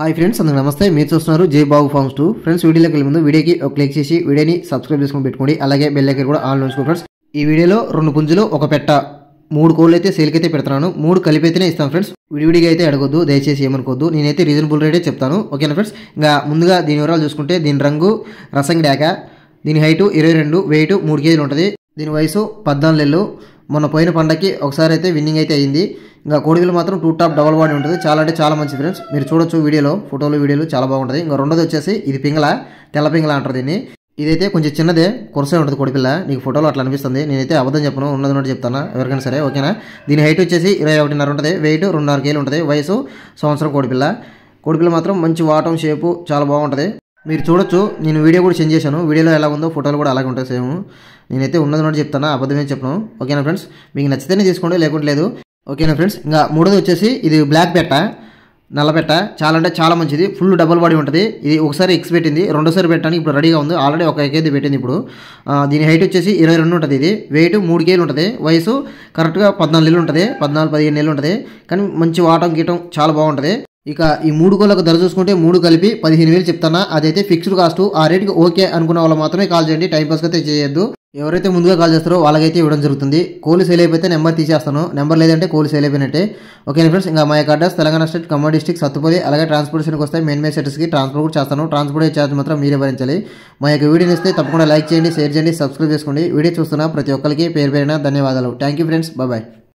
Hi friends, అందరికీ నమస్తే. మీరు చూస్తున్నారు జై బాబు ఫార్మ్స్ 2. ఫ్రెండ్స్, వీడియోలోకి వెళ్ళే ముందు వీడియోకి ఒక క్లిక్ చేసి వీడియోని సబ్స్క్రైబ్ చేసుకొని పెట్టుకోండి. అలాగే బెల్ ఐకాన్ కూడా ఆన్ ఉంచుకోండి. ఫ్రెండ్స్, ఈ వీడియోలో 2 పుంజులు ఒక పెట్ట 3 కోళ్ళు అయితే సేల్కి అయితే పెడుతున్నాను. 3 కలిపి అయితేనే ఇస్తాను ఫ్రెండ్స్. విడివిడిగా అయితే అడగొద్దు, దయచేసి ఏమనుకోవద్దు. నేనైతే రీజనబుల్ రేటే చెప్తాను, ఓకేనా ఫ్రెండ్స్. ఇంకా ముందుగా దీని వివరాలు చూసుకుంటే, దీని రంగు రసంగి డాక, దీని హైటు 22, వెయిట్ 3 కేజీలు ఉంటుంది. దీని వయసు 14 నెలలు. మొన్న పోయిన పండగకి ఒకసారి అయితే విన్నింగ్ అయితే అయింది. ఇంకా కోడిగులు మాత్రం 2 టాప్ డబల్ బాడీ ఉంటుంది. చాలా అంటే చాలా మంచి ఫ్రెండ్స్. మీరు చూడొచ్చు వీడియోలో, ఫోటోలు వీడియోలు చాలా బాగుంటుంది. ఇంకా రెండోది వచ్చేసి ఇది పింగళ, తెల్ల పింగళ అంటారు దీన్ని. ఇదైతే కొంచెం చిన్నదే, కొరసే ఉంటుంది కోడిపిల్ల. నీకు ఫోటోలో అట్లా అనిపిస్తుంది, నేనైతే అబద్ధం చెప్పను, ఉన్నది చెప్తాను ఎవరికైనా సరే, ఓకేనా. దీని హైట్ వచ్చేసి 21.5 ఉంటుంది, వెయిట్ 2.5 కేజీలు ఉంటుంది, వయసు సంవత్సరం కోడిపిల్ల. కోడిపిల్ల మాత్రం మంచి వాటం షేపు చాలా బాగుంటుంది. మీరు చూడొచ్చు, నేను వీడియో కూడా సెండ్ చేశాను. వీడియోలో ఎలా ఉందో ఫోటోలు కూడా అలాగే ఉంటాయి సేమ్. నేనైతే ఉన్నది చెప్తాను, అబద్ధమే చెప్పను, ఓకేనా ఫ్రెండ్స్. మీకు నచ్చితేనే తీసుకోండి, లేకుంటే లేదు, ఓకేనా ఫ్రెండ్స్. ఇంకా మూడోది వచ్చేసి ఇది బ్లాక్ పెట్ట, నల్ల పెట్ట. చాలా అంటే చాలా మంచిది, ఫుల్ డబల్ బాడీ ఉంటుంది. ఇది ఒకసారి ఎక్స్ పెట్టింది, రెండోసారి పెట్టడానికి ఇప్పుడు రెడీగా ఉంది. ఆల్రెడీ ఒక ఎక్కేది పెట్టింది ఇప్పుడు. దీని హైట్ వచ్చేసి 22 ఉంటుంది. ఇది వెయిట్ 3 కేజీలు ఉంటుంది. వయసు కరెక్ట్గా 14 నెలలు ఉంటుంది, 14-15 నెలలు ఉంటుంది. కానీ మంచి వాటం గీయటం చాలా బాగుంటుంది. ఇక ఈ 3 కోళ్ళకు ధర చూసుకుంటే 3 కలిపి 15,000 చెప్తానా. అదైతే ఫిక్స్డ్ కాస్ట్. ఆ రేట్కి ఓకే అనుకున్న వాళ్ళు మాత్రమే కాల్ చేయండి, టైంపాస్ అయితే చేయొద్దు. ఎవరైతే ముందుగా కాల్ చేస్తారో వాళ్ళకైతే ఇవ్వడం జరుగుతుంది. కోళ్ళు సేల్ అయిపోతే నెంబర్ తీసేస్తాను, నెంబర్ లేదంటే కోళ్ళు సేల్ అయిపోయినట్టే, ఓకేనా ఫ్రెండ్స్. ఇంకా మా యొక్క address Telangana state, Khammam district, Sathupalli. అలాగే ట్రాన్స్పోర్టేషన్కి వస్తే మెయిన్ సెటర్స్కి ట్రాన్స్పోర్ట్ కూడా చేస్తాను. ట్రాన్స్పోర్ట్ ఛార్జ్ మాత్రం మీరే భరించాలి. మా యొక్క వీడియోని ఇస్తే తప్పకుండా లైక్ చేయండి, షేర్ చేయండి, సబ్స్క్రైబ్ చేసుకోండి. వీడియో చూస్తున్న ప్రతి ఒక్కరికి పేరు పేరున ధన్యవాదాలు. Thank you friends, bye.